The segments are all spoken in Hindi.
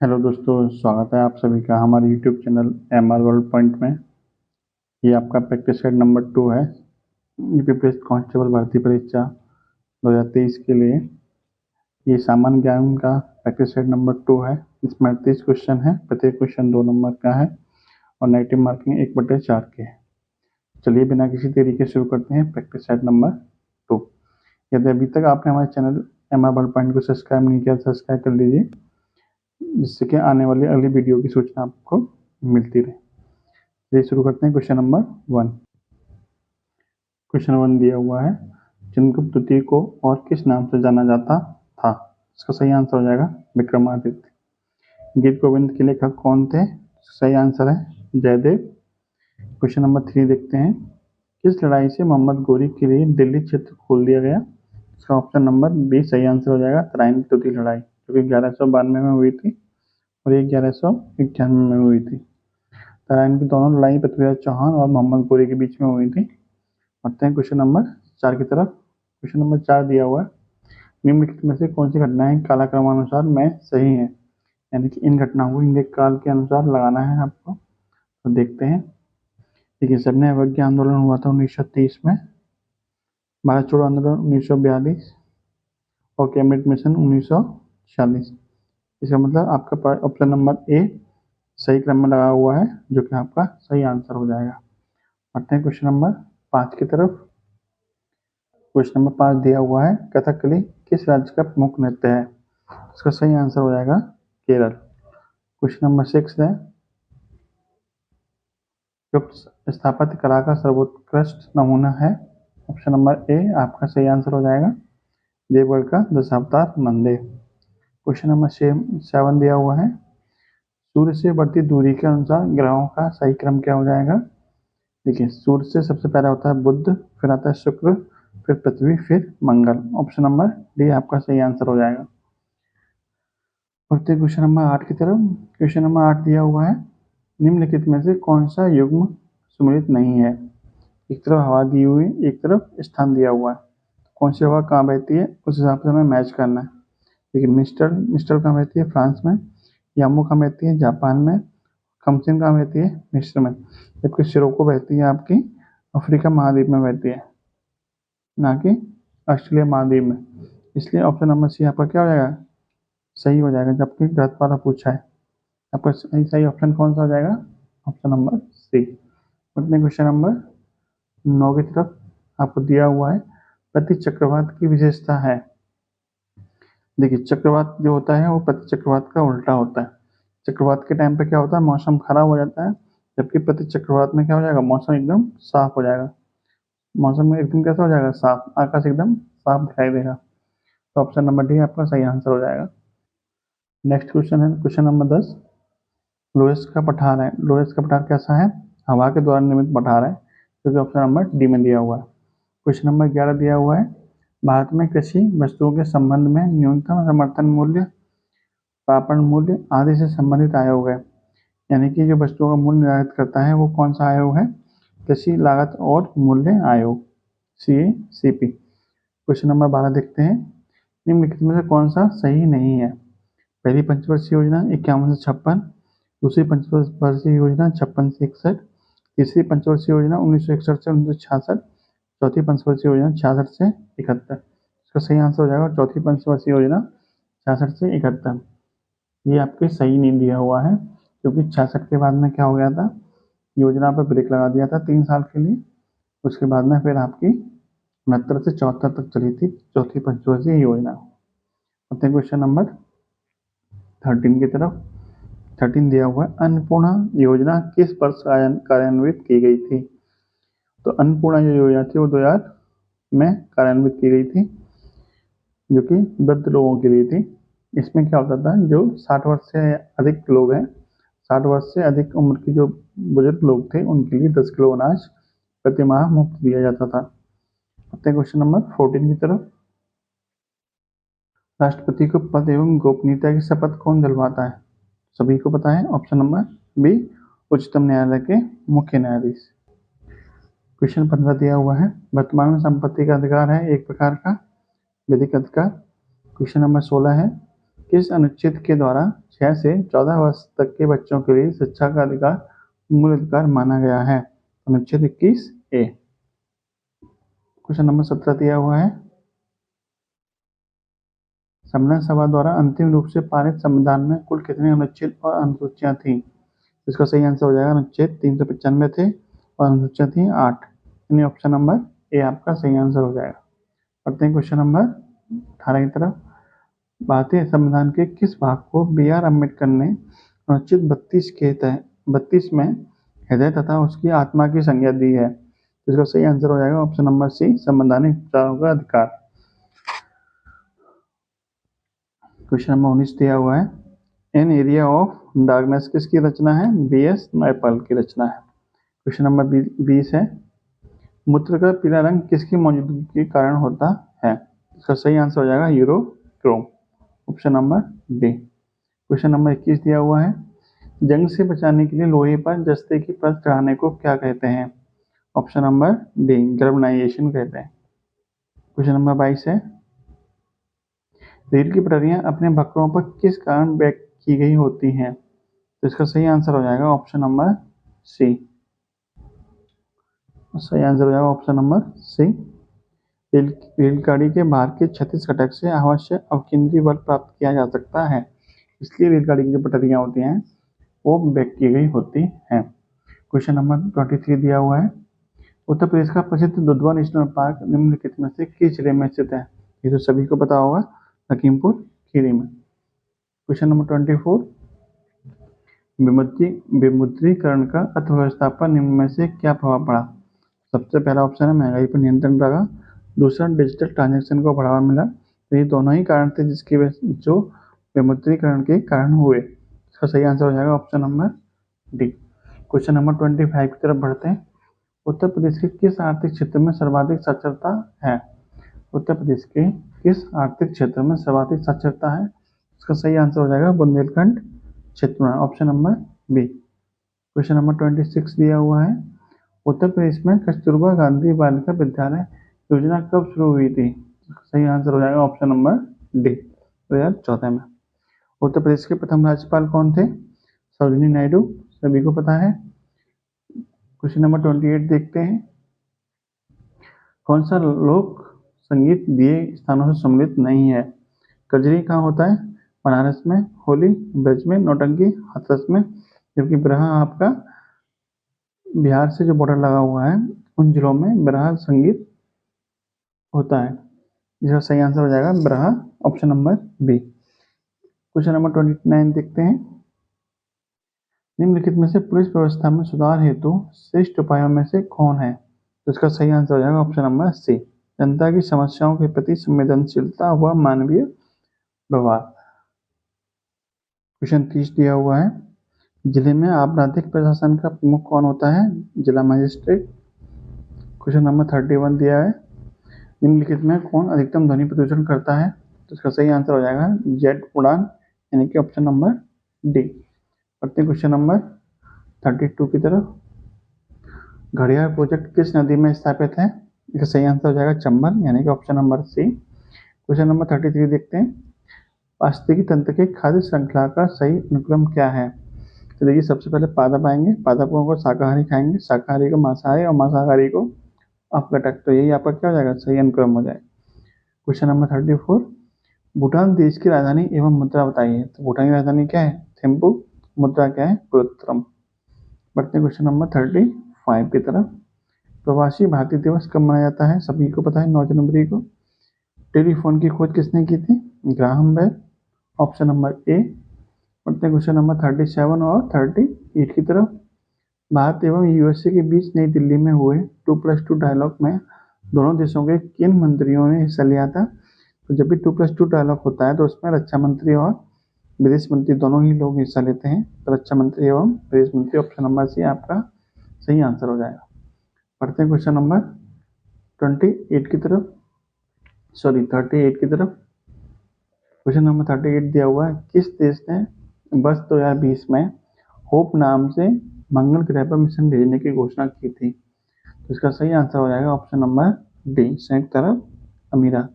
हेलो दोस्तों, स्वागत है आप सभी का हमारे YouTube channel MR world point में। ये आपका प्रैक्टिस सेट नंबर 2 है। यूपी पुलिस कांस्टेबल भर्ती परीक्षा 2023 के लिए ये सामान्य ज्ञान का प्रैक्टिस सेट नंबर 2 है। इसमें 38 क्वेश्चन है, प्रत्येक क्वेश्चन 2 नंबर का है और नेगेटिव मार्किंग 1/4 के है। चलिए बिना किसी देरी के शुरू करते हैं प्रैक्टिस सेट नंबर 2। यदि अभी तक आपने हमारे चैनल एमआर वर्ल्ड पॉइंट को सब्सक्राइब नहीं किया, सब्सक्राइब कर लीजिए, जिससे कि आने वाली अगली वीडियो की सूचना आपको मिलती रहे। चलिए शुरू करते हैं क्वेश्चन नंबर 1। क्वेश्चन 1 दिया हुआ है, चंद्रगुप्त द्वितीय को और किस नाम से जाना जाता था? इसका सही आंसर हो जाएगा विक्रमादित्य। गीत गोविंद के लेखक कौन थे? सही आंसर है जयदेव। क्वेश्चन नंबर 3 देखते हैं, किस लड़ाई से मोहम्मद गोरी के लिए दिल्ली क्षेत्र खोल दिया गया? इसका ऑप्शन नंबर बी सही आंसर हो जाएगा तराइन की चौथी लड़ाई, जो कि 1192 में हुई थी और ये 1191 में हुई थी। तराइन की दोनों लड़ाई पृथ्वीराज चौहान और मोहम्मद गोरी के बीच में हुई थी। बढ़ते हैं क्वेश्चन नंबर 4 की तरफ। क्वेश्चन नंबर 4 दिया हुआ है, निम्नलिखित में से कौन सी घटनाएं कालक्रमानुसार में सही है? यानी कि इन घटनाओं को इनके काल के अनुसार लगाना है आपको। तो देखते हैं। देखिए, सबने अवज्ञा आंदोलन हुआ था 1930 में, भारत छोड़ो आंदोलन 1942 और कैबिनेट मिशन 1946। इसका मतलब आपका ऑप्शन नंबर ए सही क्रम में लगा हुआ है, जो कि आपका सही आंसर हो जाएगा। बढ़ते हैं क्वेश्चन नंबर 5 की तरफ। क्वेश्चन नंबर 5 दिया हुआ है, कथकली किस राज्य का प्रमुख नृत्य है? इसका सही आंसर हो जाएगा केरल। क्वेश्चन नंबर 6 है, गुप्त स्थापत्य कला का सर्वोत्कृष्ट नमूना है? ऑप्शन नंबर ए आपका सही आंसर हो जाएगा देवगढ़ का दशावतार मंदिर। क्वेश्चन नंबर 7 दिया हुआ है, सूर्य से बढ़ती दूरी के अनुसार ग्रहों का सही क्रम क्या हो जाएगा? देखिए, सूर्य से सबसे पहला होता है बुध, फिर आता है शुक्र, फिर पृथ्वी, फिर मंगल। ऑप्शन नंबर डी आपका सही आंसर हो जाएगा। बढ़ते क्वेश्चन नंबर 8 की तरफ। क्वेश्चन नंबर 8 दिया हुआ है, निम्नलिखित में से कौन सा युग्म सम्मिलित नहीं है? एक तरफ हवा दी हुई, एक तरफ स्थान दिया हुआ है। कौन सी हवा कहाँ बहती है उस हिसाब से हमें मैच करना है। देखिए, मिस्टर कहाँ बहती है? फ्रांस में। यामो कहाँ बहती है? जापान में। खमसिन कहाँ बहती है? मिस्र में। जबकि सिरोको बहती है आपकी अफ्रीका महाद्वीप में बहती है, ना कि ऑस्ट्रेलिया महाद्वीप में। इसलिए ऑप्शन नंबर सी आपका क्या हो जाएगा? सही हो जाएगा, जबकि गलत वाला पूछा है। आपका सही ऑप्शन कौन सा हो जाएगा? Option number C. बढ़ते क्वेश्चन नंबर 9 की तरफ। आपको दिया हुआ है, प्रति चक्रवात की विशेषता है। देखिए, चक्रवात जो होता है वो प्रति चक्रवात का उल्टा होता है। चक्रवात के टाइम पे क्या होता है? मौसम खराब हो जाता है, जबकि प्रति चक्रवात में क्या हो जाएगा? मौसम एकदम साफ हो जाएगा। मौसम में एकदम कैसा हो जाएगा? साफ, आकाश एकदम साफ दिखाई देगा। तो ऑप्शन नंबर डी आपका सही आंसर हो जाएगा। नेक्स्ट क्वेश्चन है क्वेश्चन नंबर 10, लोरेस का पठार है। लोरेस का पठार कैसा है? हवा के द्वारा निर्मित पठार है, जो कि ऑप्शन नंबर डी में दिया हुआ है। क्वेश्चन नंबर 11 दिया हुआ है, भारत में कृषि वस्तुओं के संबंध में न्यूनतम समर्थन मूल्य, प्रापण मूल्य आदि से संबंधित आयोग है। यानी कि जो वस्तुओं का मूल्य निर्धारित करता है वो कौन सा आयोग है? कृषि लागत और मूल्य आयोग, CACP। क्वेश्चन नंबर 12 देखते हैं, निम्नलिखित में से कौन सा सही नहीं है? पहली पंचवर्षीय योजना 51 से 56, दूसरी पंचवर्षीय योजना 56 से 61, तीसरी पंचवर्षीय योजना 1961 से 1966, चौथी पंचवर्षीय योजना 66 से 71। इसका सही आंसर हो जाएगा चौथी पंचवर्षीय योजना 66 से 71। ये आपके सही नहीं दिया हुआ है, क्योंकि 66 के बाद में क्या हो गया था? योजना पर ब्रेक लगा दिया था 3 साल के लिए। उसके बाद में फिर आपकी 69 से 74 तक चली थी चौथी पंचवर्षीय योजना। क्वेश्चन नंबर 13 की तरफ। 13 दिया हुआ है, अन्नपूर्णा योजना किस वर्ष कार्यान्वित की गई थी? तो अन्नपूर्णा जो योजना थी वो 2000 में कार्यान्वित की गई थी, जो कि वृद्ध लोगों के लिए थी। इसमें क्या होता था, जो 60 वर्ष से अधिक लोग हैं, 60 वर्ष से अधिक उम्र के जो बुजुर्ग लोग थे, उनके लिए 10 किलो अनाज प्रति माह मुफ्त दिया जाता था। क्वेश्चन नंबर 14 की तरफ। राष्ट्रपति को पद एवं गोपनीयता की शपथ कौन दिलवाता है? सभी को पता है। ऑप्शन नंबर बी उच्चतम न्यायालय के मुख्य न्यायाधीश। क्वेश्चन 15 दिया हुआ है, वर्तमान में संपत्ति का अधिकार है एक प्रकार का विधिक अधिकार। क्वेश्चन नंबर 16 है, किस अनुच्छेद के द्वारा 6 से 14 वर्ष तक के बच्चों के लिए शिक्षा का अधिकार मूल अधिकार माना गया है। अनुच्छेद 21A। क्वेश्चन नंबर 17 दिया हुआ है, संविधान सभा द्वारा अंतिम रूप से पारित संविधान में कुल कितने अनुच्छेद और अनुसूचियां थी? इसका सही आंसर हो जाएगा अनुच्छेद 395 थे और अनुसूचियां थी 8, यानी ऑप्शन नंबर ए आपका सही आंसर हो जाएगा। पढ़ते हैं क्वेश्चन नंबर 18 की तरफ। भारतीय संविधान के किस भाग को B.R. अम्बेडकर ने अनुच्छेद 32 में हृदय तथा उसकी आत्मा की संज्ञा दी है? इसका सही आंसर हो जाएगा ऑप्शन नंबर सी, संवैधानिक विचारों का अधिकार। क्वेश्चन नंबर 19 दिया हुआ है, एन एरिया ऑफ डार्कनेस किसकी रचना है? B.S. नायपॉल की रचना है। क्वेश्चन नंबर 20 है, मूत्र का पीला रंग किसकी मौजूदगी के कारण होता है? इसका सही आंसर हो जाएगा urochrome, option number D. Question number 21 दिया हुआ है, जंग से बचाने के लिए लोहे पर जस्ते की परत चढ़ाने को क्या कहते हैं? ऑप्शन नंबर डी, गैल्वेनाइजेशन कहते हैं। क्वेश्चन नंबर 22 है, रेल की पटरियां अपने बक्रों पर किस कारण बैक की गई होती हैं? तो इसका सही आंसर हो जाएगा ऑप्शन नंबर सी, सही आंसर हो जाएगा ऑप्शन नंबर सी। रेलगाड़ी के बाहर के क्षैतिज घटक से आवश्यक अवकेंद्री बल प्राप्त किया जा सकता है, इसलिए रेलगाड़ी की जो पटरियां होती हैं वो बैक की गई होती हैं। क्वेश्चन नंबर 23 दिया हुआ है, उत्तर प्रदेश का प्रसिद्ध दुधवा नेशनल पार्क निम्नलिखित में से किस जिले में स्थित है? ये तो सभी को पता होगा, लखीमपुर खीरी में। क्वेश्चन नंबर 24, विमुद्रीकरण का अर्थव्यवस्था पर निम्न में से क्या प्रभाव पड़ा? सबसे पहला ऑप्शन है महंगाई पर नियंत्रण लगा, दूसरा डिजिटल ट्रांजैक्शन को बढ़ावा मिला। तो ये दोनों ही कारण थे जिसकी वजह जो विमुद्रीकरण के कारण हुए। इसका सही आंसर हो जाएगा option number D. Question number 25 की तरफ बढ़ते हैं, उत्तर प्रदेश के किस आर्थिक क्षेत्र में सर्वाधिक साक्षरता है? उत्तर प्रदेश के किस आर्थिक क्षेत्र में सर्वाधिक साक्षरता है? इसका सही आंसर हो जाएगा बुंदेलखंड क्षेत्र में, option number B. Question number 26 दिया हुआ है, उत्तर प्रदेश में कस्तूरबा गांधी बालिका विद्यालय योजना कब शुरू हुई थी? सही आंसर हो जाएगा ऑप्शन नंबर डी, 2014 में। उत्तर प्रदेश के प्रथम राज्यपाल कौन थे? सरोजिनी नायडू, सभी को पता है। क्वेश्चन नंबर 28 देखते हैं, कौन सा लोक संगीत दिए स्थानों से सम्मिलित नहीं है? कजरी कहाँ होता है? बनारस में, होली ब्रज में, नौटंकी हाथरस में, जबकि बिरहा आपका बिहार से जो बॉर्डर लगा हुआ है उन जिलों में बिरहा संगीत होता है। इसका सही आंसर हो जाएगा Birha, option number B. Question number 29 देखते हैं, निम्नलिखित में से पुलिस व्यवस्था में सुधार हेतु श्रेष्ठ उपायों में से कौन है? तो इसका सही आंसर हो जाएगा ऑप्शन नंबर सी, जनता की समस्याओं के प्रति संवेदनशीलता व मानवीय व्यवहार। क्वेश्चन 30 दिया हुआ है, जिले में आपराधिक प्रशासन का प्रमुख कौन होता है? जिला मजिस्ट्रेट। क्वेश्चन नंबर 31 दिया है, निम्नलिखित में कौन अधिकतम ध्वनि प्रदूषण करता है? तो इसका सही आंसर हो जाएगा जेट उड़ान, यानी कि ऑप्शन नंबर डी। पढ़ते हैं क्वेश्चन नंबर 32 की तरफ, घड़ियाल प्रोजेक्ट किस नदी में स्थापित है? इसका सही आंसर हो जाएगा चंबल, यानी कि option number C. Question number 33 देखते हैं, पारिस्थितिकी तंत्र के खाद्य श्रृंखला का सही अनुक्रम क्या है? तो देखिए, सबसे पहले पादप आएंगे, पादपों को शाकाहारी खाएंगे, शाकाहारी को मांसाहारी और मांसाहारी को अपघटक। तो यही आपका क्या हो जाएगा? सही अनुक्रम हो जाएगा। क्वेश्चन नंबर 34, भूटान देश की राजधानी एवं मुद्रा बताइए। तो भूटान की राजधानी क्या है? थिम्पू, मुद्रा क्या है? कुरुक्षेत्रम। बढ़ते हैं क्वेश्चन नंबर 35 की तरफ, प्रवासी भारतीय दिवस कब मनाया जाता है? सभी को पता है, 9 जनवरी को। टेलीफोन की खोज किसने की थी? Graham Bell, option number A. बढ़ते हैं क्वेश्चन नंबर 37 और 38 की तरफ, भारत एवं यूएसए के बीच नई दिल्ली में हुए 2+2 डायलॉग में दोनों देशों के किन मंत्रियों ने हिस्सा लिया था? तो जब भी 2+2 डायलॉग होता है तो उसमें रक्षा मंत्री और विदेश मंत्री दोनों ही लोग हिस्सा लेते हैं। तो रक्षा मंत्री एवं विदेश मंत्री, ऑप्शन नंबर सी आपका सही आंसर हो जाएगा। पढ़ते हैं क्वेश्चन नंबर 38 की तरफ। क्वेश्चन नंबर 38 दिया हुआ है, किस देश ने वर्ष 2020 में होप नाम से मंगल ग्रह पर मिशन भेजने की घोषणा की थी? तो इसका सही आंसर हो जाएगा ऑप्शन नंबर डी, संयुक्त अरब अमीरात।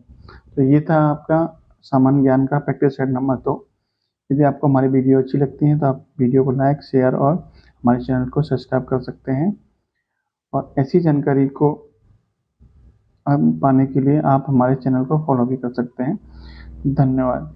तो ये था आपका सामान्य ज्ञान का प्रैक्टिस सेट नंबर 2। यदि आपको हमारी वीडियो अच्छी लगती है तो आप वीडियो को लाइक, शेयर और हमारे चैनल को सब्सक्राइब कर सकते हैं। और ऐसी जानकारी को पाने के लिए आप हमारे चैनल को फॉलो भी कर सकते हैं। धन्यवाद।